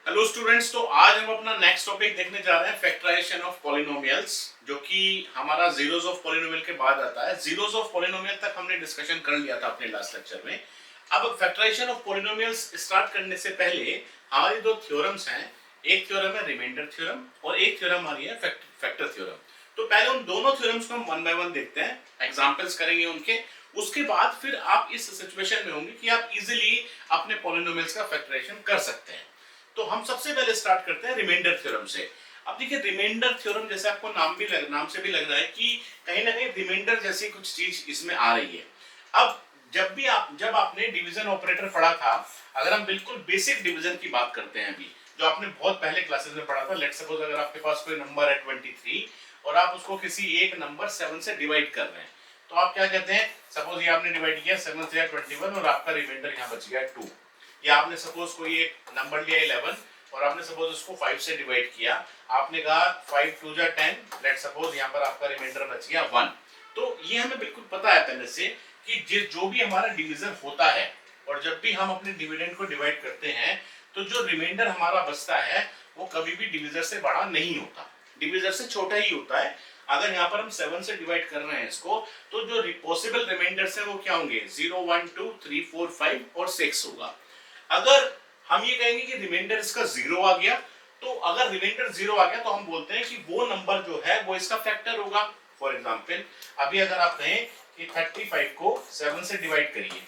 Hello students, तो आज हम अपना नेक्स्ट टॉपिक देखने जा रहे हैं फैक्टराइजेशन ऑफ पॉलिनोमियल्स, जो कि हमारा जीरोस ऑफ पॉलिनोमियल के बाद आता है। जीरोस ऑफ पॉलिनोमियल तक हमने डिस्कशन कर लिया था अपने लास्ट लेक्चर में। अब फैक्टराइजेशन ऑफ पॉलिनोमियल्स स्टार्ट करने से पहले हमारी दो थ्योरम्स हैं। एक थ्योरम है रिमाइंडर थ्योरम और एक थ्योरम हमारी है फैक्टर थ्योरम। तो पहले उन दोनों थ्योरम्स को हम वन बाय वन देखते हैं, एग्जांपल्स करेंगे उनके। उसके बाद फिर आप इस सिचुएशन में होंगे कि आप इजीली अपने पॉलिनोमियल्स का फैक्टराइजेशन कर सकते हैं। तो हम सबसे पहले स्टार्ट करते हैं रिमाइंडर थ्योरम से। अब देखिए, रिमाइंडर थ्योरम जैसे आपको नाम से भी लग रहा है कि कहीं ना कहीं रिमाइंडर जैसी कुछ चीज इसमें आ रही है। अब जब आपने डिवीजन ऑपरेटर पढ़ा था, अगर हम बिल्कुल बेसिक डिवीजन की बात करते हैं अभी, जो आपने बहुत पहले क्लासेस में पढ़ा था। लेट्स सपोज अगर आपके पास कोई नंबर है 23 और आप उसको किसी एक नंबर 7 से डिवाइड कर रहे हैं, तो आप क्या कहते हैं? सपोज ये आपने डिवाइड किया 7 से 21 और आपका रिमाइंडर यहाँ बच गया 2। या आपने सपोज कोई एक नंबर लिया 11 और आपने सपोज उसको 5 से डिवाइड किया, आपने कहा 5 2 जा 10, लेट सपोज यहाँ पर आपका रिमाइंडर बच गया 1। तो ये हमें बिल्कुल पता है पहले से कि जो भी हमारा डिवीजन होता है और जब भी हम अपने डिविडेंड को डिवाइड करते हैं, तो जो रिमाइंडर हमारा बचता है वो कभी भी डिविजर से बड़ा नहीं होता, डिविजर से छोटा ही होता है। अगर यहाँ पर हम 7 से डिवाइड कर रहे हैं इसको, तो जो पॉसिबल रिमाइंडर्स है वो क्या होंगे? 0 1 2 3 4 5 और 6 होगा। अगर हम ये कहेंगे कि रिमाइंडर इसका 0 आ गया, तो अगर रिमाइंडर 0 आ गया तो हम बोलते हैं कि वो नंबर जो है वो इसका फैक्टर होगा। फॉर एग्जांपल, अभी अगर आप कहें कि 35 को 7 से डिवाइड करिए,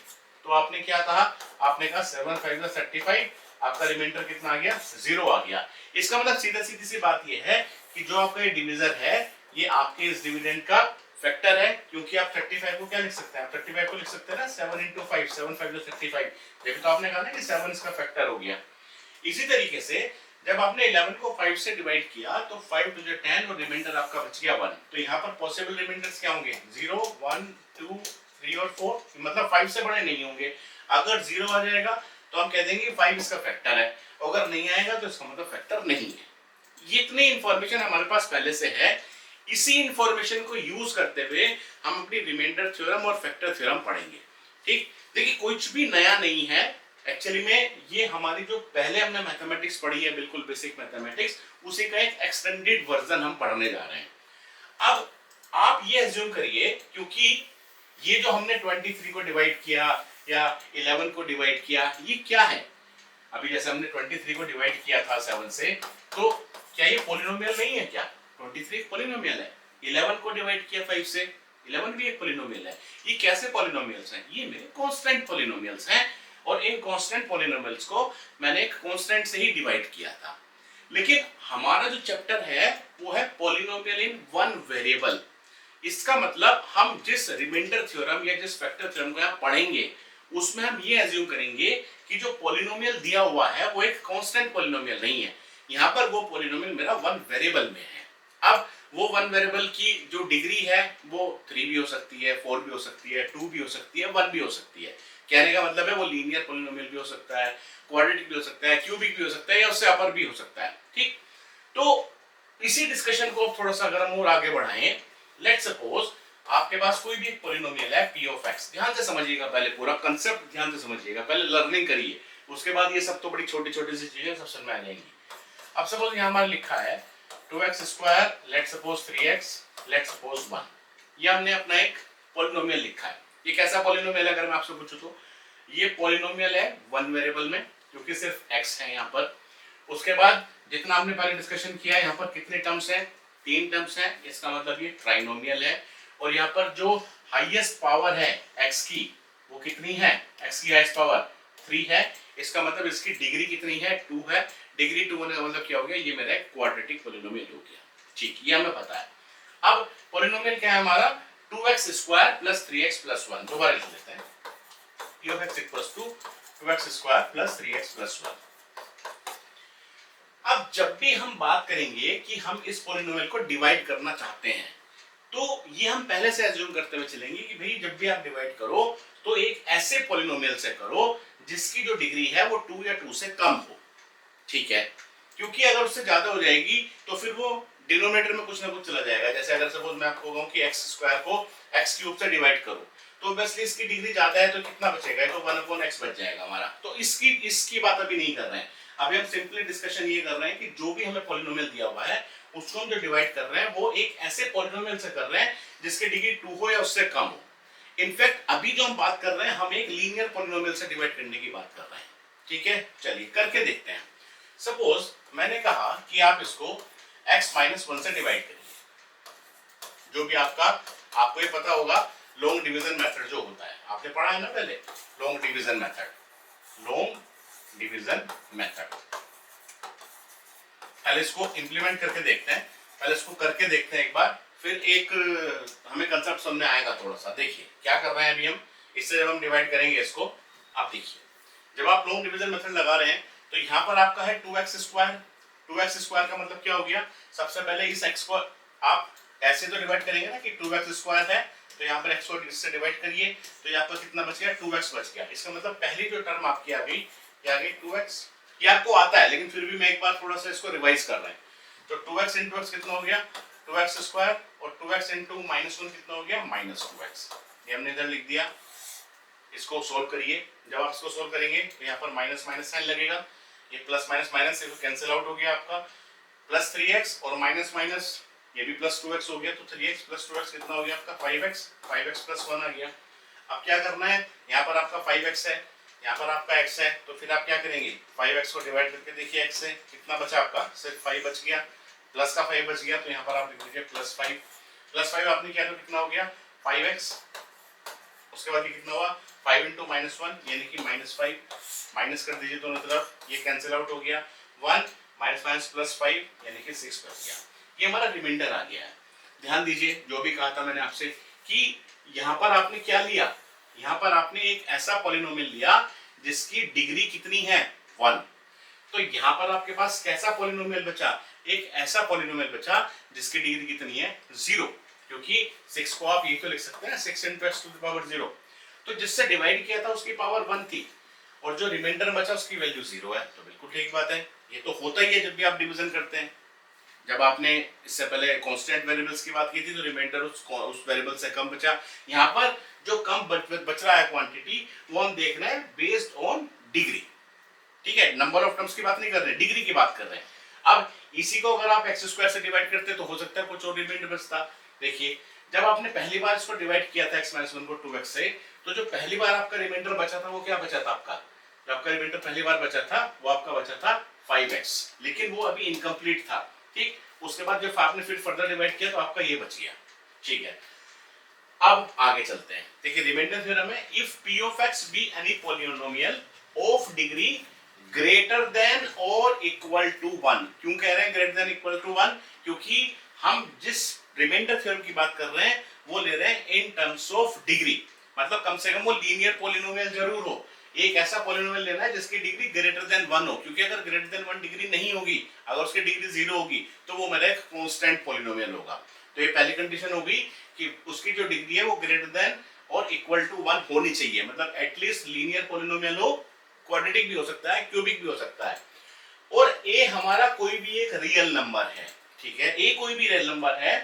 तो आपने क्या कहा? आपने कहा 7 5 35, आपका रिमाइंडर कितना आ गया? 0 आ गया। इसका मतलब सीधी सी बात ये है कि जो आपका ये डिविजर है, ये आपके इस डिविडेंड का फैक्टर है, क्योंकि आप 35 को क्या लिख सकते हैं? आप 35 को लिख सकते हैं ना 7 into 5, 7 5 35। देखो, तो आपने कहा ना कि 7 इसका फैक्टर हो गया। इसी तरीके से जब आपने 11 को 5 से डिवाइड किया, तो 5 2 10 और रिमाइंडर आपका बच गया 1। तो यहाँ पर पॉसिबल रिमाइंडर्स क्या होंगे? 0 1 2 3 और 4, मतलब 5 से बड़े नहीं होंगे। अगर 0 आ जाएगा तो हम कह देंगे 5 इसका फैक्टर है, अगर नहीं आएगा तो इसका मतलब फैक्टर नहीं है। ये इतनी इंफॉर्मेशन हमारे पास पहले से है। इसी इंफॉर्मेशन को यूज करते हुए हम अपनी रिमाइंडर थ्योरम और फैक्टर थ्योरम पढ़ेंगे। ठीक, देखिए कुछ भी नया नहीं है एक्चुअली में। ये हमारी जो पहले हमने मैथमेटिक्स पढ़ी है, बिल्कुल बेसिक मैथमेटिक्स, उसी का एक एक्सटेंडेड वर्जन हम पढ़ने जा रहे हैं। अब आप ये एज्यूम करिए, क्योंकि ये जो हमने 23 को डिवाइड किया या 11 को डिवाइड किया, ये क्या है? अभी जैसे हमने 23 को डिवाइड किया था 7 से, तो क्या ये पॉलिनोमियल नहीं है क्या? 23 पॉलिनोमियल है। 11 को डिवाइड किया 5 से, 11 भी एक पॉलिनोमियल है। ये कैसे पॉलिनोमियल्स हैं? ये मेरे कांस्टेंट पॉलिनोमियल्स हैं, और इन कांस्टेंट पॉलिनोमियल्स को मैंने एक कांस्टेंट से ही डिवाइड किया था। लेकिन हमारा जो चैप्टर है वो है पॉलिनोमियल इन वन वेरिएबल। इसका मतलब हम जिस रिमाइंडर थ्योरम या जिस फैक्टर थ्योरम को यहाँ पढ़ेंगे, उसमें हम ये एज्यूम करेंगे कि जो पॉलिनोमियल दिया हुआ है वो एक कांस्टेंट पॉलिनोमियल नहीं है। यहाँ पर वो पॉलिनोमियल मेरा वन वेरिएबल में है। अब वो वन वेरिएबल की जो डिग्री है वो 3 भी हो सकती है, 4 भी हो सकती है, 2 भी हो सकती है, 1 भी हो सकती है। कहने का मतलब है वो लीनियर पॉलिनोमियल भी हो सकता है, क्वाड्रेटिक भी हो सकता है, क्यूबिक भी हो सकता है, या उससे अपर भी हो सकता है। ठीक, तो इसी डिस्कशन को थोड़ा सा अगर हम और आगे बढ़ाएं, लेट्स सपोज आपके पास कोई भी एक पॉलिनोमियल है p ऑफ x। ध्यान से समझिएगा, पहले पूरा कंसेप्ट ध्यान से समझिएगा, पहले लर्निंग करिए, उसके बाद ये सब तो बड़ी छोटी छोटी सी चीजें सब समझ में आ जाएंगी। अब सपोज यहाँ हमारा लिखा है 2x square, let's suppose 3x, let's suppose 1। ये हमने अपना एक पॉलिनोमियल लिखा है। ये कैसा पॉलिनोमियल है अगर मैं आपसे पूछूं तो? ये पॉलिनोमियल है वन वेरिएबल में, क्योंकि सिर्फ x है यहाँ पर। उसके बाद जितना हमने पहले डिस्कशन किया, यहाँ पर कितने टर्म्स हैं? 3 टर्म्स हैं। इसका मतलब ये ट्राइनोमियल है। और यहाँ पर जो हाईएस्ट पावर है x की, वो कितनी है? x की हाईएस्ट पावर 3 है। इसका मतलब इसकी डिग्री कितनी है? 2 है। डिग्री 2 होने का मतलब क्या हो गया? ये मेरा एक क्वाड्रेटिक पॉलिनोमियल हो गया। ठीक, ये हमें पता है। अब पॉलिनोमियल क्या है हमारा? 2x square plus 3x plus 1। दोबारा लिख लेते हैं, p of x equals to 2x square plus 3x plus 1। अब जब भी हम बात करेंगे कि हम इस पॉलिनोमियल को डिवाइड करना चाहते हैं, तो ये हम पहले से एज्यूम करते हुए चलेंगे कि भाई जब भी आप डिवाइड करो तो एक ऐसे पॉलिनोमियल से करो जिसकी जो डिग्री है वो 2 या 2 से कम हो। ठीक है, क्योंकि अगर उससे ज्यादा हो जाएगी तो फिर वो डिनोमिनेटर में कुछ ना कुछ चला जाएगा। जैसे अगर सपोज मैं आपको कहूं कि x स्क्वायर को x क्यूब से डिवाइड करो, तो ऑब्वियसली इसकी डिग्री ज्यादा है, तो कितना बचेगा? तो 1/x बच जाएगा हमारा। तो इसकी बात अभी नहीं कर रहे हैं। अभी हम सिंपली डिस्कशन ये कर रहे हैं कि जो भी हमें पॉलिनोमियल दिया हुआ है उसको हम जो डिवाइड कर रहे हैं वो एक ऐसे पॉलिनोमियल से कर रहे हैं जिसकी डिग्री 2 हो या उससे कम हो। इनफैक्ट अभी जो हम बात कर रहे हैं हम एक लीनियर पॉलिनोमियल से डिवाइड करने की बात कर रहे हैं। ठीक है, चलिए करके देखते हैं। सपोज मैंने कहा कि आप इसको x माइनस 1 से डिवाइड करिए, जो भी आपको ये पता होगा लॉन्ग डिवीजन मेथड जो होता है, आपने पढ़ा है ना पहले, long division method, long division method. पहले इसको इंप्लीमेंट करके देखते हैं, पहले इसको करके देखते हैं एक बार, फिर एक हमें कंसेप्ट समझ में आएगा थोड़ा सा। देखिए क्या कर रहे हैं अभी हम, इससे जब हम डिवाइड करेंगे इसको, आप देखिए जब आप लॉन्ग डिवीजन मेथड लगा रहे हैं तो यहाँ पर आपका है 2x स्क्वायर। 2x स्क्वायर का मतलब क्या हो गया, सबसे पहले इस x को आप ऐसे तो डिवाइड करेंगे ना कि 2x स्क्वायर है, तो यहाँ पर x को इससे डिवाइड करिए, तो यहाँ पर कितना बच गया, 2x बच गया। इसका मतलब पहली जो टर्म आपकी आ गई, क्या आ गई, 2x। ये आपको आता है लेकिन फिर भी मैं एक बार थोड़ा सा इसको रिवाइज कर रहे हैं। तो 2x इंटू x कितना हो गया, 2x स्क्वायर, और 2x इंटू माइनस 1 कितना हो गया, माइनस 2x। ये हमने इधर लिख दिया। इसको सोल्व करिए, जब आप इसको सोल्व करेंगे तो यहाँ पर माइनस माइनस साइन लगेगा, ये प्लस माइनस माइनस से कैंसिल आउट हो गया आपका, प्लस 3x और माइनस माइनस ये भी प्लस 2x हो गया, तो 3x प्लस 2x कितना हो गया आपका 5x, 5x प्लस 1 आ गया। अब क्या करना है, यहाँ पर आपका 5x है, यहाँ पर आपका x है, तो फिर आप क्या करेंगे, 5x को डिवाइड करके देखिए x से कितना बचा आपका, सिर्फ 5 बच गया, प्लस का 5 बच गया, तो यहाँ पर आप लिख दीजिए प्लस 5। प्लस 5 आपने किया तो कितना हो गया 5x, उसके बाद ये कितना हुआ 5 इंटू माइनस 1 यानी कि माइनस 5, माइनस कर दीजिए दोनों तरफ, ये कैंसिल आउट हो गया, 1 माइनस माइनस प्लस 5 यानी कि 6 बच गया। ये हमारा रिमाइंडर आ गया है। ध्यान दीजिए जो भी कहा था मैंने आपसे कि यहाँ पर आपने क्या लिया, यहाँ पर आपने एक ऐसा पॉलिनोमियल लिया जिसकी डिग्री कितनी है 1। तो यहाँ पर आपके पास कैसा पॉलिनोमियल बचा, एक ऐसा पॉलिनोमियल बचा जिसकी डिग्री कितनी है 0, क्योंकि 6 को आप ये तो लिख सकते हैं 6 into x to the power 0। तो जिससे डिवाइड किया था उसकी पावर 1 थी और जो रिमाइंडर बचा उसकी वैल्यू 0 है। तो बिल्कुल ठीक बात है, ये तो होता ही है जब भी आप डिवीजन करते हैं। जब आपने इससे पहले कांस्टेंट वेरिएबल्स की बात की थी तो रिमाइंडर उस वेरिएबल से कम बचा। यहाँ पर जो कम बच रहा है क्वांटिटी वो हम देख रहे हैं बेस्ड ऑन डिग्री। ठीक है, नंबर ऑफ टर्म्स की बात नहीं कर रहे, डिग्री की बात कर रहे हैं। अब इसी को अगर आप एक्स स्क्वायर से डिवाइड करते तो हो सकता है कुछ और रिमाइंडर बचता। देखिए जब आपने पहली बार इसको डिवाइड किया था x माइनस 1 को 2x से, तो जो पहली बार आपका रिमाइंडर बचा था वो क्या बचा था आपका, जो आपका रिमाइंडर पहली बार बचा था वो आपका बचा था 5x, लेकिन वो अभी इनकम्प्लीट था। ठीक, उसके बाद जब आपने फिर फर्दर डिवाइड किया तो आपका ये बच गया। ठीक है, अब आगे चलते हैं। देखिए रिमाइंडर थ्योरम है, if p of x be any polynomial of degree greater than or equal to 1। क्यों कह रहे हैं greater than equal to 1, क्योंकि हम जिस रिमाइंडर थ्योरम की बात कर रहे हैं वो ले रहे हैं इन टर्म्स ऑफ डिग्री, मतलब कम से कम वो लीनियर पॉलिनोमियल जरूर हो। एक ऐसा पॉलिनोमियल लेना है जिसकी डिग्री ग्रेटर देन 1 हो, क्योंकि अगर ग्रेटर देन 1 डिग्री नहीं होगी, अगर उसकी डिग्री 0 होगी तो वो मेरा एक कांस्टेंट पॉलिनोमियल होगा। तो ये पहली कंडीशन होगी कि उसकी जो डिग्री है वो ग्रेटर देन और इक्वल टू 1 होनी चाहिए, मतलब एटलीस्ट लीनियर पॉलिनोमियल हो, क्वाड्रेटिक भी हो सकता है, क्यूबिक भी हो सकता है, और ए हमारा कोई भी एक रियल नंबर है। ठीक है, ए कोई भी रियल नंबर है,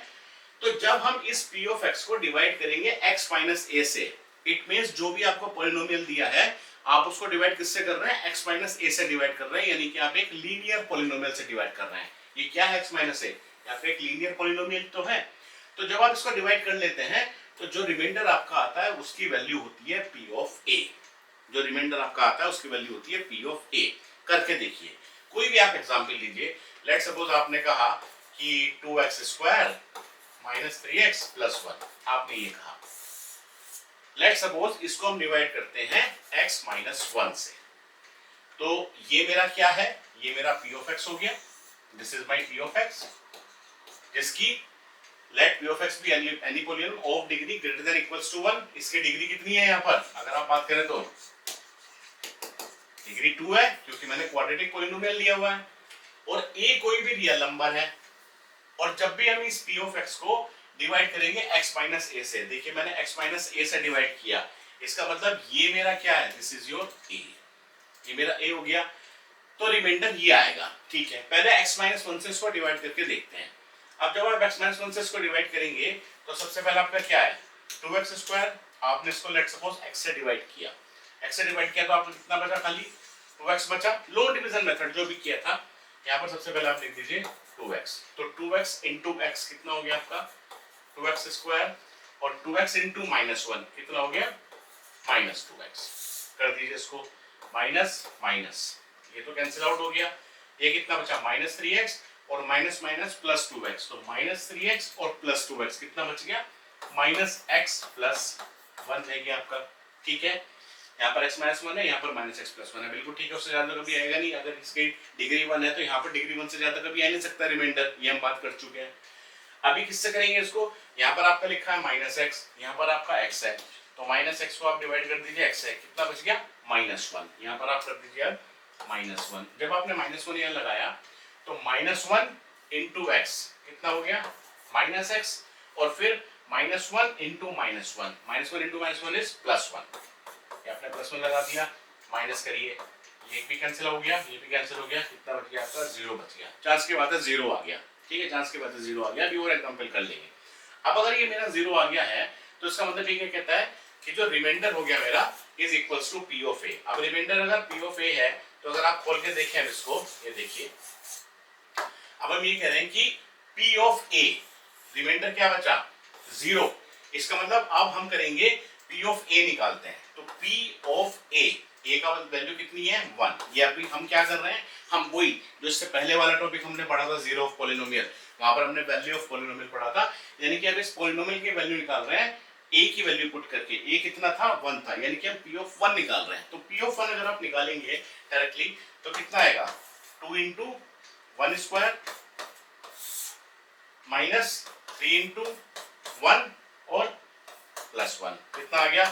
तो जब हम इस p of x को डिवाइड करेंगे x माइनस a से, इट मींस जो भी आपको पॉलिनोमियल दिया है आप उसको डिवाइड किससे कर रहे हैं, x माइनस a से डिवाइड कर रहे हैं, यानी कि आप एक लीनियर पॉलिनोमियल से डिवाइड कर रहे हैं। ये क्या है x माइनस a, या फिर एक लीनियर पॉलिनोमियल तो है। तो जब आप इसको डिवाइड कर लेते हैं तो जो रिमाइंडर आपका आता है उसकी वैल्यू होती है p of a। जो रिमाइंडर आपका आता है उसकी वैल्यू होती है p of a। करके देखिए, कोई भी आप एग्जांपल लीजिए। लेट सपोज आपने कहा कि 2x square minus 3x plus 1, आपने ये कहा। लेट सपोज इसको हम डिवाइड करते हैं x माइनस 1 से, तो ये मेरा क्या है, ये मेरा p of x हो गया, this is my p of x, जिसकी let p of x be any polynomial of degree greater than equals to 1। इसकी डिग्री कितनी है यहाँ पर, अगर आप बात करें तो डिग्री 2 है, क्योंकि मैंने क्वाड्रेटिक पॉलिनोमियल लिया हुआ है, और a कोई भी रियल नंबर है। और जब भी हम इस p of x को डिवाइड करेंगे x माइनस a से, देखिए मैंने x माइनस a से डिवाइड किया, इसका मतलब ये मेरा क्या है, दिस इज योर a, ये मेरा a हो गया, तो रिमाइंडर ये आएगा। ठीक है, पहले x माइनस 1 से इसको डिवाइड करके देखते हैं। अब जब आप x माइनस 1 से इसको डिवाइड करेंगे तो सबसे पहले आपका क्या है 2x स्क्वायर, आपने इसको लेट सपोज x से डिवाइड किया, x से डिवाइड किया तो आपको कितना बचा, खाली 2x बचा, लॉन्ग डिवीजन मेथड जो भी किया था, यहाँ पर सबसे पहले आप लिख दीजिए 2x, तो 2x इंटू एक्स कितना हो गया आपका 2x स्क्वायर, और 2x इंटू -1 कितना हो गया -2x। कर दीजिए इसको, माइनस माइनस, ये तो कैंसिल आउट हो गया, ये कितना बचा -3x और माइनस माइनस प्लस 2x, तो -3x और प्लस 2x कितना बच गया -x प्लस 1 है गया आपका। ठीक है, यहाँ पर x माइनस 1 है, यहाँ पर -x प्लस 1 है, बिल्कुल ठीक है, उससे ज्यादा कभी आएगा नहीं। अगर इसकी डिग्री 1 है तो यहाँ पर डिग्री 1 से ज्यादा कभी आ नहीं सकता रिमाइंडर, ये हम बात कर चुके हैं। अभी किससे करेंगे इसको, यहाँ पर आपका लिखा है -x, यहाँ पर आपका x है, तो -x को आप डिवाइड कर दीजिए x है, कितना बच गया -1, यहाँ पर आप कर दीजिए -1। जब आपने -1 यहाँ लगाया तो -1 इंटू एक्स कितना हो गया -x, और फिर -1 इंटू -1, -1 इंटू -1 इज +1, ये आपने +1 लगा दिया, माइनस करिए, ये भी कैंसिल हो गया, ये भी कैंसिल हो गया, कितना बच गया आपका 0 बच गया। चांस की बात है 0 आ गया, ठीक है, चांस की बात है 0 आ गया। अभी और एग्जांपल कर लेंगे। अब अगर ये मेरा 0 आ गया है तो इसका मतलब ये कहता है कि जो रिमाइंडर हो गया मेरा is equals to P of A। अब रिमाइंडर अगर P ऑफ A है तो अगर आप खोल के देखें इसको, ये देखिए, अब हम ये कह रहे हैं कि P ऑफ A, रिमाइंडर क्या बचा 0, इसका मतलब अब हम करेंगे P ऑफ A निकालते हैं, तो P ऑफ A का वैल्यू कितनी है 1। ये अभी हम क्या कर रहे हैं, हम वही जो इससे पहले वाला टॉपिक हमने पढ़ा था जीरो ऑफ पॉलिनोमियल, वहां पर हमने वैल्यू ऑफ पॉलिनोमियल पढ़ा था, यानी कि अब इस पॉलिनोमियल की वैल्यू निकाल रहे हैं a की वैल्यू पुट करके। a कितना था 1 था, यानी कि हम p ऑफ 1 निकाल रहे हैं। तो p ऑफ 1 अगर आप निकालेंगे डायरेक्टली तो कितना आएगा 2 इंटू 1 स्क्वायर माइनस 3 इंटू 1 और प्लस 1, कितना आ गया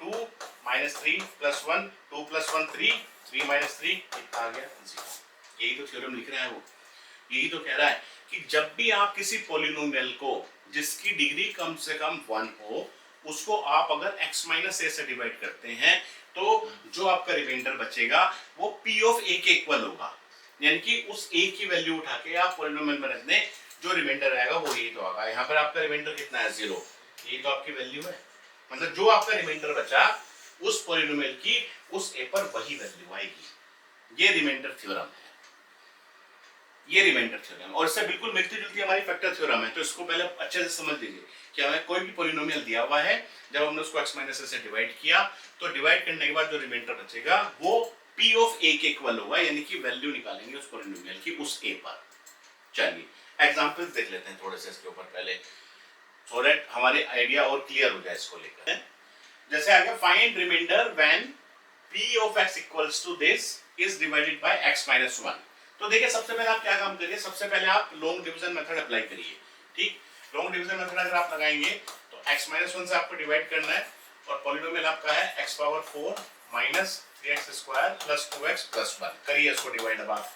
2 माइनस 3 प्लस 1, 2 प्लस 1 3, 3 माइनस 3 कितना आ गया 0। यही तो थ्योरम लिख रहा है वो, यही तो कह रहा है कि जब भी आप किसी पॉलिनोमियल को जिसकी डिग्री कम से कम 1 हो, उसको आप अगर x माइनस ए से डिवाइड करते हैं तो जो आपका रिमाइंडर बचेगा वो p ऑफ a के इक्वल होगा, यानी कि उस a की वैल्यू उठा के आप पॉलिनोमियल में रख दें, जो रिमाइंडर आएगा वो यही तो होगा। यहाँ पर आपका रिमाइंडर कितना है 0, यही तो आपकी वैल्यू है, मतलब जो आपका रिमाइंडर बचा उस पॉलिनोमियल की उस a पर वही वैल्यू आएगी। ये रिमाइंडर थ्योरम है, ये रिमाइंडर थ्योरम, और इससे बिल्कुल मिलती जुलती हमारी फैक्टर थ्योरम है। तो इसको पहले अच्छे से समझ लीजिए कि हमें कोई भी पॉलिनोमियल दिया हुआ है, जब हमने उसको x माइनस ए से डिवाइड किया तो डिवाइड करने के बाद जो रिमाइंडर बचेगा वो p ऑफ a के इक्वल होगा, यानी कि वैल्यू निकालेंगे उस पॉलिनोमियल की उस a पर। चलिए एग्जांपल्स देख लेते हैं थोड़े से इसके ऊपर पहले, सो दैट हमारे आइडिया और क्लियर हो जाए इसको लेकर। जैसे आगे find reminder when p of x equals to this is divided by x minus 1। तो देखिए सबसे पहले आप क्या काम करिए, सबसे पहले आप लॉन्ग डिवीजन मेथड अप्लाई करिए। ठीक, लॉन्ग डिवीजन मेथड अगर आप लगाएंगे तो x माइनस 1 से आपको डिवाइड करना है, और पॉलिनोमियल आपका है x power 4 minus 3x square plus 2x plus 1। करिए इसको डिवाइड। अब आप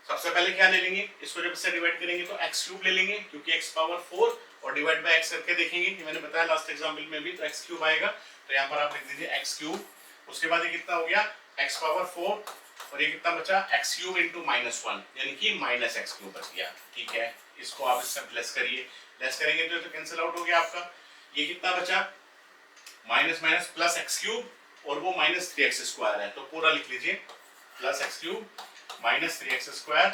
सबसे पहले क्या ले लेंगे, इसको जब इससे डिवाइड करेंगे तो x क्यूब ले लेंगे, क्योंकि x पावर 4 और डिवाइड बाय x करके देखेंगे कि मैंने बताया लास्ट एग्जांपल में भी, तो x क्यूब आएगा, तो यहाँ पर आप लिख दीजिए x क्यूब। उसके बाद ये कितना हो गया x पावर 4 और ये कितना बचा x क्यूब इंटू -1, यानी कि माइनस x क्यूब बच गया। ठीक है, इसको आप इससे लेस करिए, लेस करेंगे तो कैंसिल आउट हो गया आपका। ये कितना बचा minus minus plus x cube, और वो माइनस 3x स्क्वायर है, तो पूरा लिख लीजिए plus x cube minus 3x square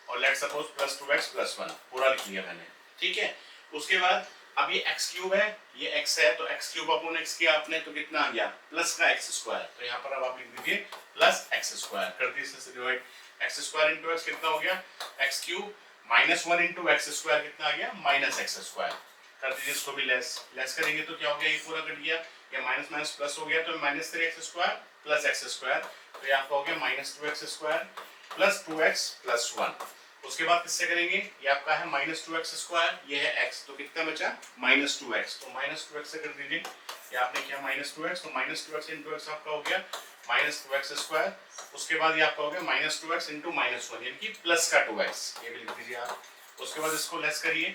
और let suppose plus 2x plus 1, पूरा लिख लिया मैंने। ठीक है, उसके बाद अब ये x क्यूब है, ये x है, तो x क्यूब अपॉन x किया आपने तो कितना आ गया प्लस का x स्क्वायर, तो यहाँ पर अब आप लिख दीजिए प्लस x स्क्वायर। कर दीजिए इससे divide, x square into x कितना हो गया x cube minus 1 into x square कितना आ गया माइनस x स्क्वायर। कर दीजिए इसको भी लेस, लेस करेंगे तो क्या हो गया, ये पूरा कट गया, ये माइनस माइनस प्लस हो गया, तो minus 3x square plus x square, तो यहाँ पर हो गया minus 2x square plus 2x plus 1। उसके बाद किससे करेंगे, ये आपका है माइनस 2x स्क्वायर, ये है x, तो कितना बचा माइनस 2x, तो माइनस 2x से कर दीजिए, ये आपने किया माइनस 2x, तो माइनस 2x इंटू x आपका हो गया माइनस 2x स्क्वायर। उसके बाद ये आपका हो गया माइनस 2x इंटू -1, यानी कि प्लस का 2x, ये भी लिख दीजिए आप। उसके बाद इसको लेस करिए,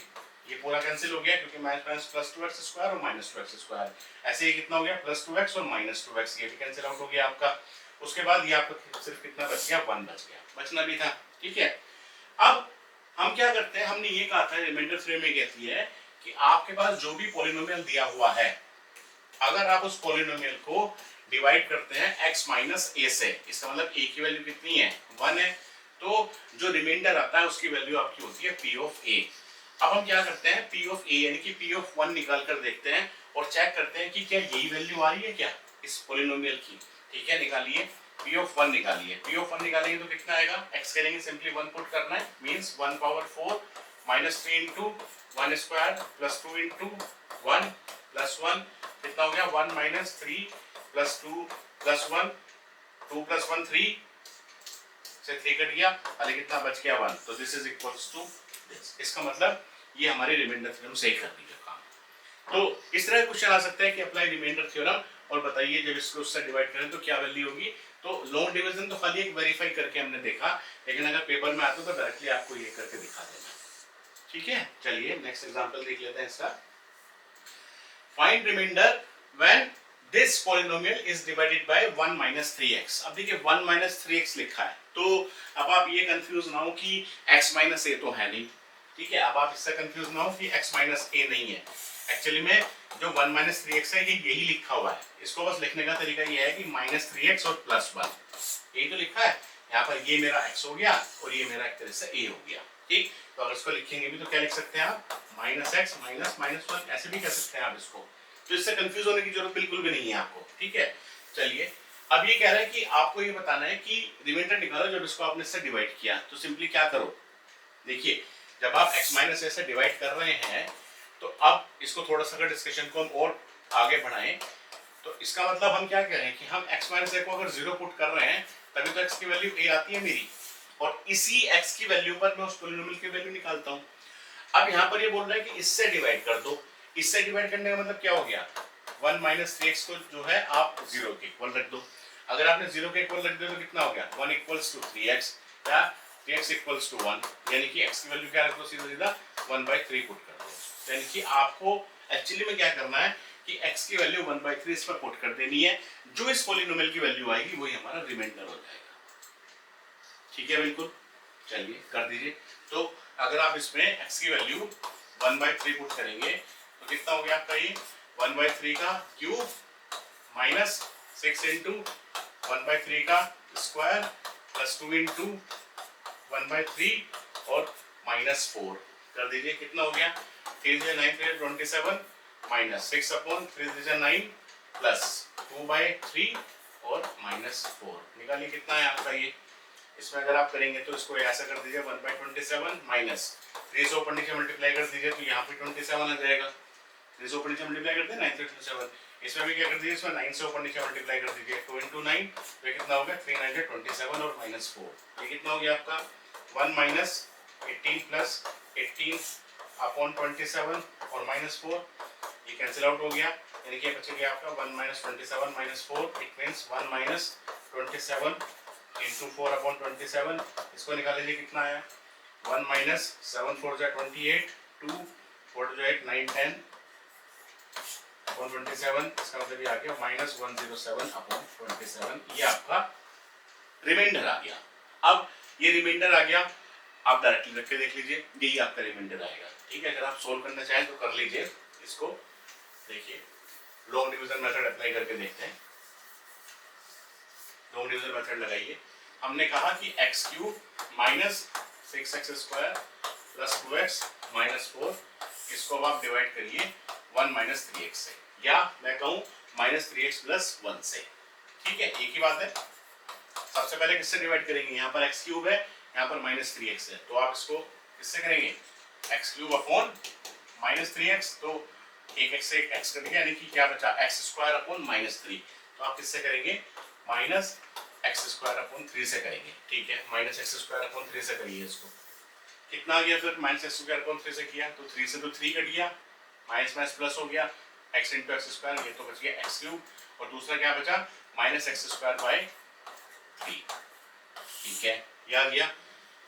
ये पूरा कैंसिल हो गया क्योंकि माइनस प्लस 2x स्क्वायर और माइनस 2x स्क्वायर, ऐसे ही कितना हो गया प्लस 2x और माइनस 2x, ये भी कैंसिल आउट हो गया आपका। उसके बाद ये आपका सिर्फ कितना बच गया 1 बच गया, बचना भी था। ठीक है, अब हम क्या करते हैं, हमने ये कहा था रिमाइंडर थ्योरम में कहती है कि आपके पास जो भी पॉलिनोमियल दिया हुआ है अगर आप उस पॉलिनोमियल को डिवाइड करते हैं x माइनस ए से, इसका मतलब a की वैल्यू कितनी है 1 है, तो जो रिमाइंडर आता है उसकी वैल्यू आपकी होती है p ऑफ a। अब हम क्या करते हैं p ऑफ a यानी कि p ऑफ 1 निकाल कर देखते हैं और चेक करते हैं कि क्या यही वैल्यू आ रही है क्या इस पॉलिनोमियल की। ठीक है, निकालिए p ऑफ 1 निकालिए, p ऑफ 1 निकालेंगे तो कितना आएगा, x करेंगे सिंपली 1 पुट करना है, means 1 power 4 minus 3 into 1 square plus 2 into 1 plus 1 कितना हो गया 1 माइनस 3 प्लस 2 प्लस 1 2 प्लस 1 3 से 3 कट गया, अरे कितना बच गया 1, तो this is equals to this. इसका मतलब ये हमारी रिमाइंडर थ्योरम सही कर रही है काम। तो इस तरह क्वेश्चन आ सकता है कि अप्लाई रिमाइंडर थ्योरम और बताइए जब इसको उससे डिवाइड करें तो क्या वैल्यू होगी। तो लॉन्ग डिवीजन तो खाली एक वेरीफाई करके हमने देखा, लेकिन अगर पेपर में आता तो डायरेक्टली आपको ये करके दिखा देना। ठीक है, चलिए नेक्स्ट एग्जांपल देख लेते हैं इसका। Find reminder when this polynomial is divided by 1 minus 3x। अब देखिए 1 माइनस 3x लिखा है, तो अब आप ये कंफ्यूज ना हो कि x माइनस a तो है नहीं। ठीक है, अब आप इससे कंफ्यूज ना हो कि x माइनस a नहीं है। एक्चुअली में जो 1 माइनस 3x है ये यही लिखा हुआ है, इसको बस लिखने का तरीका ये है कि माइनस 3x और प्लस 1, यही तो लिखा है। यहाँ पर ये मेरा x हो गया और ये मेरा एक तरह से a हो गया। ठीक, तो अगर इसको लिखेंगे भी तो क्या लिख सकते हैं आप, माइनस x माइनस माइनस 1 ऐसे भी कह सकते हैं आप इसको। तो इससे कंफ्यूज होने की जरूरत बिल्कुल भी नहीं है आपको। ठीक है, चलिए अब ये कह रहा है कि आपको ये बताना है कि रिमाइंडर निकालो जब इसको आपने इससे डिवाइड किया। तो सिंपली क्या करो, देखिए जब आप x माइनस ए से डिवाइड कर रहे हैं तो अब इसको थोड़ा सा अगर डिस्कशन को हम और आगे बढ़ाएं तो इसका मतलब हम क्या कह रहे हैं कि हम x माइनस ए को अगर 0 पुट कर रहे हैं तभी तो x की वैल्यू a आती है मेरी, और इसी x की वैल्यू पर मैं उस पॉलिनोमियल की वैल्यू निकालता हूं। अब यहाँ पर ये बोल रहा है कि इससे डिवाइड कर दो, इससे डिवाइड करने का मतलब क्या हो गया, 1 माइनस 3x को जो है आप 0 के इक्वल रख दो। अगर आपने 0 के इक्वल रख दिया तो कितना हो गया 1 इक्वल्स टू 3x या 3x इक्वल्स टू 1, यानी कि x की वैल्यू क्या रख दो, सीधा सीधा 1/3 पुट कर दो। यानी कि आपको एक्चुअली में क्या करना है कि x की वैल्यू 1/3 इस पर पुट कर देनी है, जो इस पॉलिनोमियल की वैल्यू आएगी वही हमारा रिमाइंडर हो जाएगा। ठीक है, बिल्कुल, चलिए कर दीजिए। तो अगर आप इसमें x की वैल्यू 1/3 पुट करेंगे तो कितना हो गया आपका ये 1/3 का क्यूब माइनस 6 इंटू 1/3 का स्क्वायर प्लस 2 इंटू 1/3 और माइनस 4 कर दीजिए। कितना हो गया 3 9 27 माइनस 6 अपॉन 3 9 प्लस 2/3 और माइनस 4 निकालिए कितना है आपका ये। इसमें अगर आप करेंगे तो इसको ऐसा कर दीजिए 1/27 माइनस 3 से ऊपर नीचे मल्टीप्लाई कर दीजिए तो यहाँ पे 27 आ जाएगा। 3 से ऊपर नीचे मल्टीप्लाई करते हैं 9 से 27, इसमें भी क्या कर दीजिए इसमें 9 से ऊपर नीचे मल्टीप्लाई कर दीजिए 2 इंटू 9 तो ये कितना हो गया 3 9 27 और माइनस 4, ये कितना हो गया आपका 1 माइनस 18 प्लस 18 अपॉन 27 और माइनस 4, ये कैंसिल आउट हो गया, यानी कि बच गया आपका 1 minus 27 minus 4, it means 1 minus 27 into 4 upon 27, इसको निकाल लीजिए कितना आया 1 माइनस 7 4 जा 28 2 4 जो 8 9 10 अपॉन 27, इसका मतलब ये आ गया माइनस 107 अपॉन 27, ये आपका रिमाइंडर आ गया। अब ये रिमाइंडर आ गया, आप डायरेक्टली रख के देख लीजिए, यही आपका रिमाइंडर आएगा। ठीक है, अगर आप सोल्व करना चाहें तो कर लीजिए इसको। देखिए लॉन्ग डिवीजन मेथड अप्लाई करके देखते हैं। लॉन्ग डिवीजन मेथड लगाइए। हमने कहा कि x cube minus 6x square plus 2x minus 4, इसको अब आप डिवाइड करिए 1 माइनस 3x से, या मैं कहूँ माइनस 3x प्लस 1 से। ठीक है, एक ही बात है। सबसे पहले किससे डिवाइड करेंगे, यहाँ पर x क्यूब है, यहाँ पर माइनस 3x है, तो आप इसको किससे करेंगे x cube upon minus 3x, तो एक x से एक x कट गया, यानी कि क्या बचा x स्क्वायर अपॉन माइनस 3, तो आप किससे करेंगे माइनस एक्स स्क्वायर अपॉन 3 से करेंगे। ठीक है, माइनस एक्स स्क्वायर अपॉन 3 से करिए इसको, कितना आ गया फिर माइनस एक्स स्क्वायर अपॉन 3 से किया तो 3 से तो 3 कट गया, माइनस माइनस प्लस हो गया x इंटू एक्स स्क्वायर, ये तो बच गया एक्स क्यूब, और दूसरा क्या बचा माइनस एक्स स्क्वायर बाय 3। ठीक है, ये आ गया,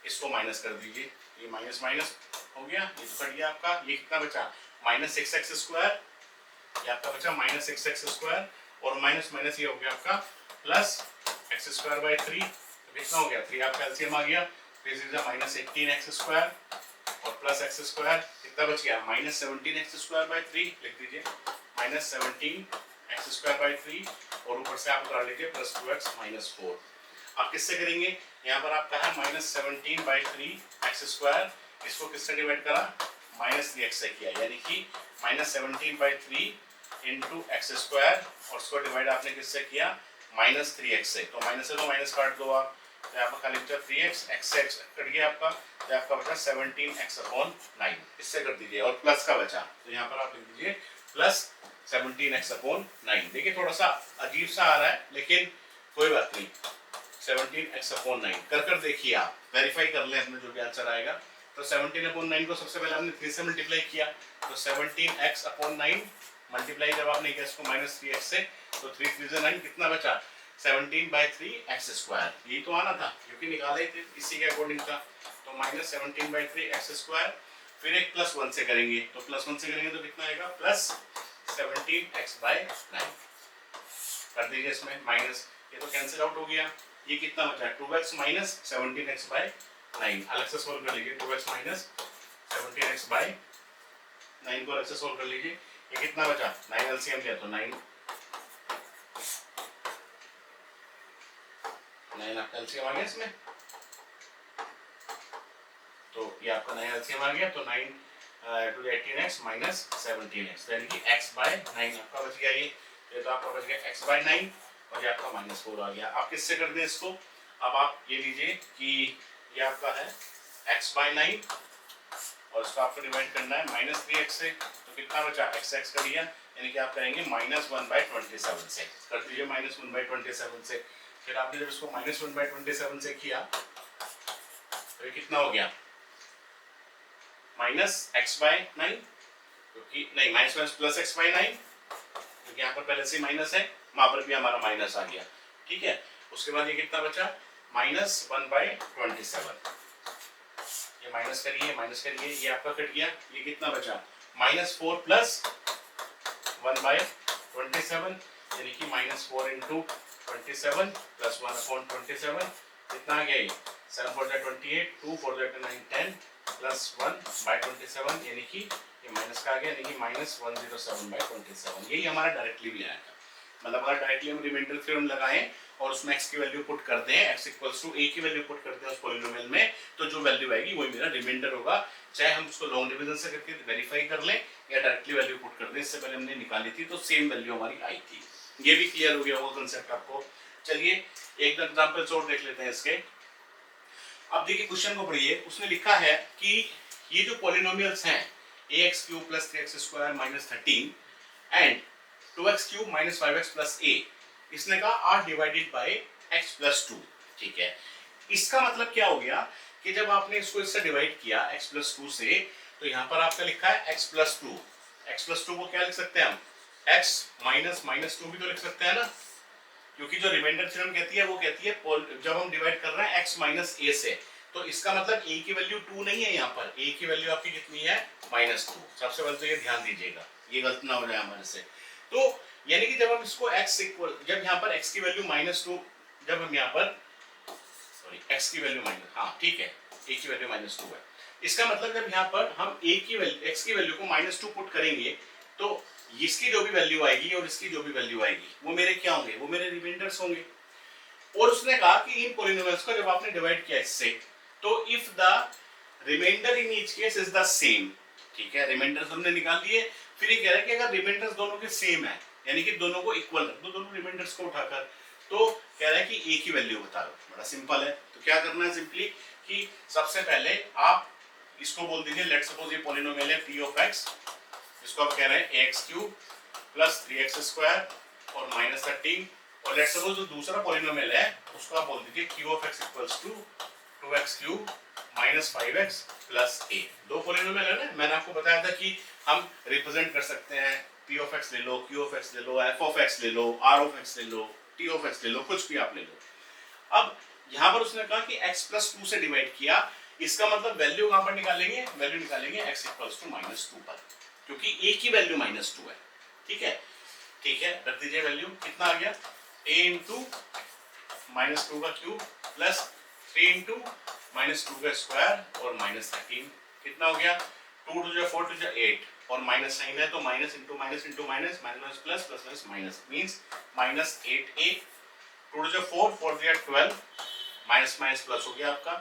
इसको माइनस कर दीजिए, ये माइनस माइनस हो गया, ये तो कट गया आपका, ये कितना बचा माइनस 6x स्क्वायर, ये आपका बचा माइनस 6x स्क्वायर, और माइनस माइनस ये हो गया आपका प्लस एक्स स्क्वायर बाय 3, तो कितना हो गया 3 आपका एलसीएम आ गया, 3 से माइनस 18x स्क्वायर और प्लस एक्स स्क्वायर, कितना बच गया माइनस 17x स्क्वायर बाय 3, लिख दीजिए माइनस 17 एक्स स्क्वायर बाई 3 और ऊपर से आप उतार लीजिए प्लस 2x माइनस 4। आप किससे करेंगे, यहाँ पर आपका है माइनस 17 बाई 3 एक्स स्क्वायर, इसको किससे डिवाइड करा, माइनस 3x से किया, यानी कि minus 17 by 3 into x square और उसको डिवाइड आपने किससे किया, माइनस 3x से। तो माइनस से तो माइनस काट दो आप, तो आपका खाली बचा 3x, x से x कट गया आपका, तो आपका बचा 17x/9, इससे कर दीजिए और प्लस का बचा, तो यहाँ पर आप लिख दीजिए प्लस 17x/9। देखिए थोड़ा सा अजीब सा आ रहा है लेकिन कोई बात नहीं, 17x/9 कर देखिए, आप वेरीफाई कर लें अपने जो भी आंसर आएगा। तो 17/9 को सबसे पहले हमने 3 से मल्टीप्लाई किया, तो 17x/9 मल्टीप्लाई जब आपने किया इसको माइनस 3x से, तो 3 3 से 9 कितना बचा, 17/3 एक्स स्क्वायर, यही तो आना था क्योंकि निकाला ही थे इसी के अकॉर्डिंग था। तो माइनस 17/3 एक्स स्क्वायर, फिर एक प्लस 1 से करेंगे, तो प्लस 1 से करेंगे तो कितना आएगा, प्लस 17x/9 कर दीजिए इसमें माइनस, ये तो कैंसिल आउट हो गया, ये कितना बचा 2x माइनस 17x/9, अलग से सोल्व कर लीजिए, 2x माइनस 17x/9 को अलग से सोल्व कर लीजिए, ये कितना बचा, 9 एलसीएम लिया तो 9 आपका एलसीएम आ गया इसमें, तो ये आपका 9 एलसीएम आ गया, तो 9 टू 18x माइनस 17x, यानी कि x/9 आपका बच गया, ये तो आपका बच गया x/9 और ये आपका -4 आ गया। आप किससे कर दें इसको, अब आप ये लीजिए कि ये आपका है x/9 और इसको आपको डिवाइड करना है -3x से, तो कितना बचा, x कर दिया, यानी कि आप करेंगे -1/27 से, कर दीजिए -1/27 से। फिर आपने जब इसको -1/27 से किया तो ये कितना हो गया, -x/9, क्योंकि नहीं माइनस प्लस x/9, क्योंकि यहाँ पर पहले से माइनस है, वहां पर भी हमारा माइनस आ गया, ठीक है। उसके बाद ये कितना बचा, -1/27, ये माइनस करिए, ये आपका कट गया, ये कितना बचा, -4 प्लस 1/27, यानी कि -4 इंटू 27 प्लस 1/27, कितना आ गया, ये 7 4 28, 2 4 9 10 प्लस 1/27, यानी कि ये माइनस का आ गया, यानी कि -107/27, यही हमारा डायरेक्टली भी आया था। मतलब अगर डायरेक्टली हम रिमाइंडर थ्योरम लगाएं और उसमें x की वैल्यू पुट कर दें, x इक्वल्स टू a की वैल्यू पुट करते हैं उस पॉलिनोमियल में, तो जो वैल्यू आएगी वही मेरा रिमाइंडर होगा, चाहे हम उसको लॉन्ग डिवीजन से करके वेरीफाई कर लें या डायरेक्टली वैल्यू पुट कर दें। इससे पहले हमने निकाली थी तो सेम वैल्यू हमारी आई थी, ये भी क्लियर हो गया होगा कंसेप्ट आपको। चलिए एक एग्जांपल और देख लेते हैं इसके। अब देखिए क्वेश्चन को पढ़िए, उसने लिखा है कि ये जो पॉलिनोमियल्स हैं ax³ + 3x² - 13 and 2x³ - 5x + a, इसने कहा आर डिवाइडेड बाय x + 2, ठीक है। इसका मतलब क्या हो गया कि जब आपने इसको इससे डिवाइड किया x + 2 से, तो यहाँ पर आपका लिखा है x + 2, x + 2 को क्या लिख सकते हैं हम, x - 2 भी तो लिख सकते हैं ना, क्योंकि जो रिमाइंडर थ्योरम कहती है वो कहती है जब हम डिवाइड कर रहे हैं x - a से, तो इसका मतलब a की वैल्यू 2 नहीं है, यहाँ पर a की वैल्यू आपकी कितनी है, -2। सबसे पहले तो ये ध्यान दीजिएगा, ये गलत ना हो जाए हमारे से। तो यानी कि जब हम इसको x इक्वल, जब यहाँ पर x की वैल्यू -2, जब हम यहाँ पर सॉरी x की वैल्यू हाँ ठीक है, a की वैल्यू -2 है, इसका मतलब जब यहाँ पर हम a की वैल्यू x की वैल्यू को -2 पुट करेंगे, तो इसकी जो भी वैल्यू आएगी और इसकी जो भी वैल्यू आएगी वो मेरे क्या होंगे, वो मेरे रिमाइंडर्स होंगे। और उसने कहा कि इन पॉलिनोमियल्स को जब आपने डिवाइड किया इससे, तो if the remainder in each case is the same, ठीक है, रिमाइंडर्स हमने निकाल लिए। फिर ये कह रहा है कि अगर रिमाइंडर्स दोनों के सेम है, यानी कि दोनों को इक्वल रख दो, दोनों रिमाइंडर्स को उठाकर, तो कह रहा है कि a की वैल्यू बता दो। बड़ा सिंपल है, तो क्या करना है सिंपली कि सबसे पहले आप इसको बोल दीजिए, लेट्स सपोज ये पॉलिनोमियल है p ऑफ x, इसको आप कह रहे हैं ax³ + 3x² और -13, और लेट्स सपोज जो दूसरा पॉलिनोमियल है उसको आप बोल दीजिए q of x = 2x³ - 5x + a। दो पॉलिनोमियल है ना, मैंने आपको बताया था कि हम रिप्रेजेंट कर सकते हैं, p ऑफ x ले लो, q ऑफ x ले लो, f ऑफ x ले लो, r ऑफ x ले लो, t ऑफ x ले लो, कुछ भी आप ले लो। अब यहाँ पर उसने कहा कि x + 2 से डिवाइड किया, इसका मतलब वैल्यू कहाँ पर निकालेंगे, वैल्यू निकालेंगे x = -2 पर, क्योंकि a की वैल्यू -2 है, ठीक है। ठीक है, रख दीजिए वैल्यू, कितना आ गया, a × -2 प्लस 3 × -2 और -13, कितना हो गया, 2 × 4 × 8 और माइनस साइन है तो minus into minus into minus, minus plus plus minus minus, means minus 8a, 2 जो 4, 4 दिया 12, माइनस माइनस प्लस हो गया आपका,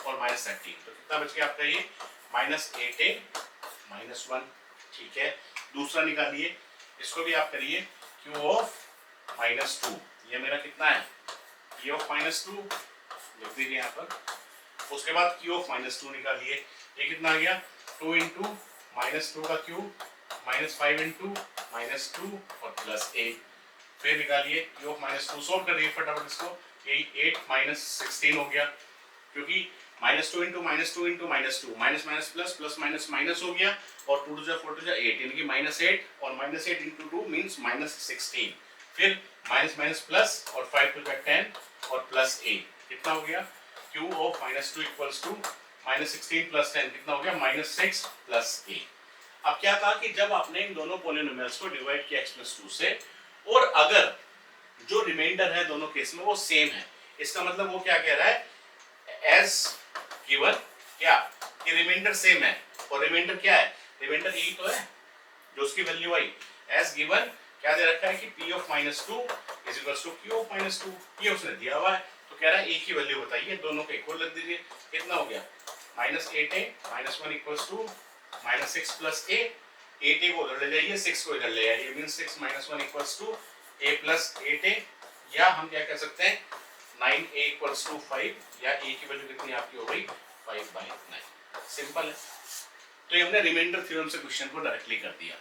और माइनस 13, तो कितना बच गया आपका ये माइनस 8a माइनस 1। ठीक है, दूसरा निकालिए, इसको भी आप करिए, क्यू ऑफ माइनस 2, ये मेरा कितना है क्यू ऑफ माइनस 2, लिख दीजिए यहाँ पर। उसके बाद क्यू ऑफ माइनस 2 निकालिए, ये कितना आ गया 2 इंटू माइनस 2 का क्यूब माइनस 5 इंटू माइनस 2 और प्लस 8, फिर निकालिए क्यू ऑफ माइनस 2, सोल्व करिए फटाफट इसको, यही 8 माइनस 16 हो गया, क्योंकि minus 2 into minus 2 into minus 2, minus minus plus plus minus minus हो गया, और 2 जा 4 जा 8, यानी कि माइनस 8, और माइनस 8 इंटू 2 मीन्स माइनस 16, फिर माइनस माइनस प्लस और 5 टू 10 और प्लस 8, कितना हो गया q of minus 2 equals to minus 16 plus 10, कितना हो गया माइनस 6 प्लस 8। अब क्या था कि जब आपने इन दोनों पॉलिनोमियल्स को डिवाइड किया x प्लस 2 से, और अगर जो रिमाइंडर है दोनों केस में वो सेम है, इसका मतलब वो क्या कह रहा है एज गिवन, क्या कि रिमाइंडर सेम है, और रिमाइंडर क्या है, रिमाइंडर यही तो है जो उसकी वैल्यू आई, एज गिवन क्या दे रखा है कि p of minus 2 is equals to q of minus 2, ये उसने दिया हुआ है, तो कह रहा है a की वैल्यू बताइए, दोनों को इक्वल रख दीजिए, कितना हो गया minus 8a minus 1 equals to minus 6 plus a, 8a को उधर ले जाइए, 6 को इधर ले आइए, means 6 minus 1 equals to a plus 8a, या हम क्या कह सकते हैं 9a इक्वल्स टू 5, या a की वैल्यू कितनी आपकी हो गई 5/9, सिंपल है। तो ये हमने रिमाइंडर थ्योरम से क्वेश्चन को डायरेक्टली कर दिया,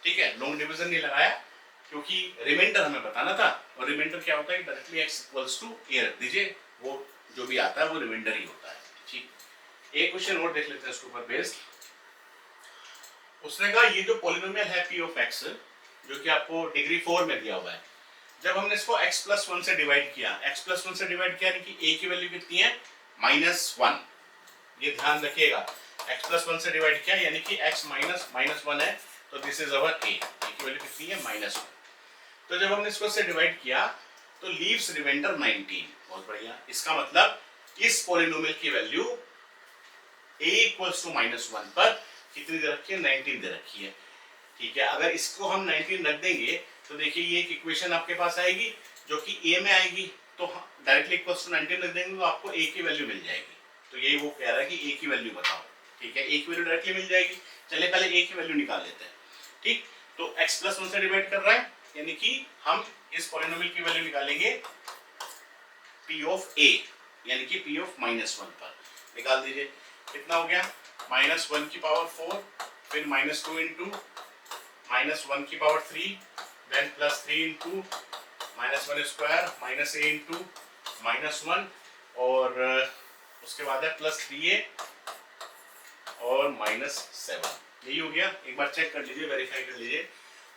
ठीक है, लॉन्ग डिवीजन नहीं लगाया, क्योंकि रिमाइंडर हमें बताना था, और रिमाइंडर क्या होता है directly x equals to a रख दीजिए, वो जो भी आता है वो रिमाइंडर ही होता है। ठीक, एक क्वेश्चन और देख लेते हैं इसके ऊपर बेस्ड। उसने कहा ये जो पॉलिनोमियल है p ऑफ x, जो कि आपको डिग्री 4 में दिया हुआ है, जब हमने इसको x प्लस 1 से डिवाइड किया, x प्लस 1 से डिवाइड किया, यानी कि a की वैल्यू कितनी है -1, ये ध्यान रखिएगा, x प्लस 1 से डिवाइड किया यानी कि x माइनस माइनस 1 है, तो दिस इज अवर a की वैल्यू कितनी है -1। तो जब हमने इसको से डिवाइड किया तो लीव्स रिमाइंडर 19, बहुत बढ़िया, इसका मतलब इस पॉलिनोमियल की वैल्यू a इक्वल्स टू -1 पर कितनी दे रखी है 19 दे रखी है। ठीक है, अगर इसको हम 19 रख देंगे तो देखिए ये एक इक्वेशन आपके पास आएगी जो कि a में आएगी, तो डायरेक्टली इक्वल्स टू 19 रख देंगे तो आपको a की वैल्यू मिल जाएगी। तो यही वो कह रहा है कि a की वैल्यू बताओ, ठीक है, a की वैल्यू डायरेक्टली मिल जाएगी, चलिए पहले a की वैल्यू निकाल लेते हैं। ठीक, तो x प्लस 1 से डिवाइड कर रहा है, यानी कि हम इस पॉलिनोमियल की वैल्यू निकालेंगे p ऑफ a, यानी कि p ऑफ -1 पर, निकाल दीजिए, कितना हो गया -1 की पावर 4, फिर -2 इंटू -1 की power 3, then +3 into -1 square -a into -1, और उसके बाद है +3a और -7, यही हो गया। एक बार चेक कर लीजिए, वेरीफाई कर लीजिए,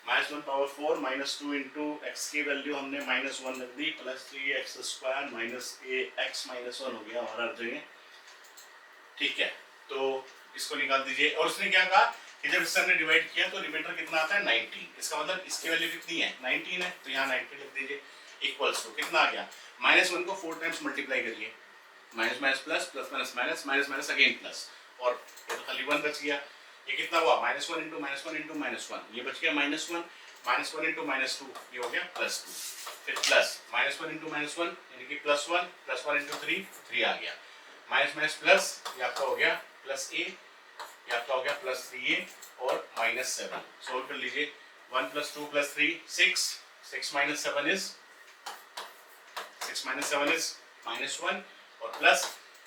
-1 पावर 4 -2 इंटू x की वैल्यू हमने -1 रख दी, +3x स्क्वायर -ax -1 हो गया हमारा जगह। ठीक है, तो इसको निकाल दीजिए, और उसने क्या कहा कि जब इससे हमने डिवाइड किया तो रिमाइंडर कितना आता है 19, इसका मतलब इसकी वैल्यू कितनी है 19 है, तो यहाँ 19 लिख दीजिए, इक्वल्स टू कितना आ गया -1 को 4 टाइम्स मल्टीप्लाई करिए, minus minus plus plus minus minus minus minus again plus, और ये तो खाली 1 बच गया, ये कितना हुआ -1 इंटू -1 इंटू -1, ये बच गया -1, -1 इंटू -2 ये हो गया +2, फिर प्लस -1 इंटू -1 यानी कि +1, +1 इंटू 3 3 आ गया, माइनस माइनस प्लस ये आपका हो गया +a, ये आपका हो गया +3a और -7, सोल्व कर लीजिए, 1 + 2 + 3 6, 6 - 7 इज -1 और प्लस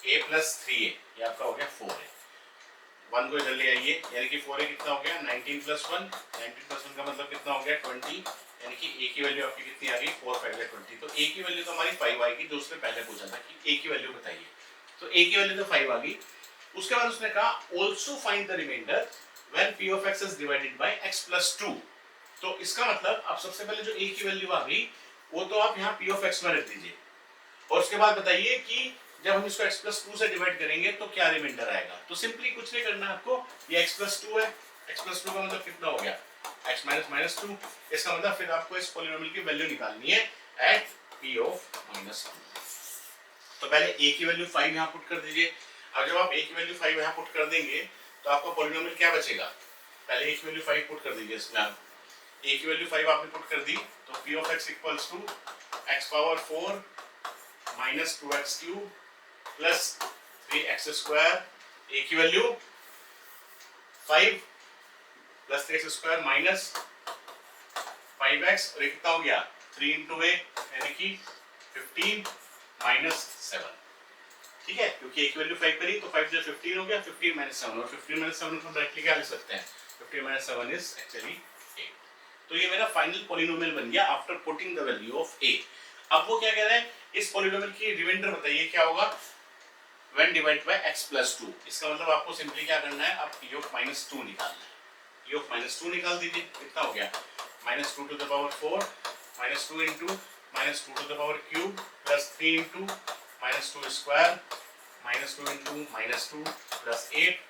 a + 3a, ये आपका हो गया 4a, 1 को इधर ले आइए, यानी कि 4a कितना हो गया 19 + 1, 19 + 1 का मतलब कितना हो गया 20, यानी कि a की वैल्यू आपकी कितनी आ गई 4 5 20, तो a की वैल्यू तो हमारी 5 आएगी, जो उसने पहले पूछा था कि a की वैल्यू बताइए, तो a की वैल्यू तो 5 आ गई। उसके बाद उसने कहा also find the remainder when p of x is divided by x + 2, तो इसका मतलब अब सबसे पहले जो a की वैल्यू आ गई वो तो आप यहाँ p of x में रख दीजिए, और उसके बाद बताइए कि जब हम इसको x + 2 से डिवाइड करेंगे तो क्या रिमाइंडर आएगा, तो सिंपली कुछ नहीं करना आपको, ये x + 2 है, x + 2 का मतलब कितना हो गया x - -2, इसका मतलब फिर आपको इस पॉलिनोमियल की वैल्यू निकालनी है एट p of -2, तो पहले a की वैल्यू 5 यहाँ पुट कर दीजिए। अब जब आप a की वैल्यू 5 यहाँ पुट कर देंगे तो आपका पॉलिनोमियल क्या बचेगा पहले a की वैल्यू 5 पुट कर दीजिए इसमें आप। a की वैल्यू 5 आपने पुट कर दी तो p of x equals to x power 4 minus 2x cube plus 3x square, a की value 5 plus 3x square minus 5x और कितना हो गया 3 इंटू a यानी कि 15 माइनस 7। ठीक है, क्योंकि a की वैल्यू 5 करी तो 5 से 15 हो गया, 15 माइनस 7 और 15 माइनस 7 को डायरेक्टली क्या लिख सकते हैं 15 माइनस 7 इज एक्चुअली 8। तो ये मेरा फाइनल पॉलिनोमियल बन गया after putting the value of a। अब वो क्या कह रहा है, इस पॉलिनोमियल की रिमाइंडर बताइए क्या होगा when divided by x plus 2। इसका मतलब आपको सिंपली क्या करना है, आप e of minus 2 निकालना है। e of minus 2 निकाल दीजिए, कितना हो गया minus 2 to the power 4 minus 2 into minus 2 to the power cube plus 3 into minus 2 square minus 2 into minus 2 plus 8,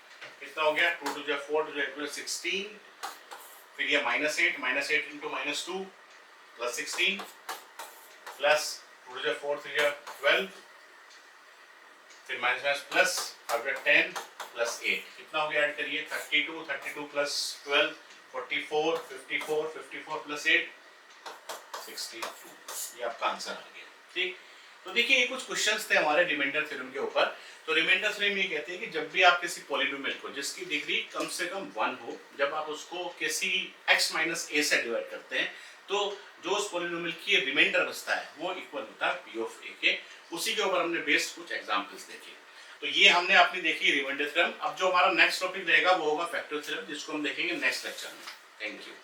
कितना हो गया 2 to the 4 to the 8 plus 16, फिर ये minus 8 into minus 2 plus 16 plus 2 to the 4 to the 12, फिर minus minus plus अगर 10 plus 8 कितना हो गया, ऐड करिए 32 प्लस 12 44 54 54 प्लस 8 62। ये आपका आंसर आ गया। ठीक, तो देखिए ये कुछ क्वेश्चंस थे हमारे रिमाइंडर थ्योरम के ऊपर। तो रिमाइंडर थ्योरम ये कहते हैं कि जब भी आप किसी पॉलिनोमियल को जिसकी डिग्री कम से कम 1 हो, जब आप उसको किसी x माइनस a से डिवाइड करते हैं तो जो उस पॉलिनोमियल की रिमाइंडर बचता है वो इक्वल होता है p ऑफ a के। उसी के ऊपर हमने बेस्ड कुछ एग्जांपल्स देखे। तो ये हमने अपनी देखी रिमाइंडर थ्योरम। अब जो हमारा नेक्स्ट टॉपिक रहेगा वो होगा फैक्टर थ्योरम, जिसको हम देखेंगे नेक्स्ट लेक्चर में। Thank you.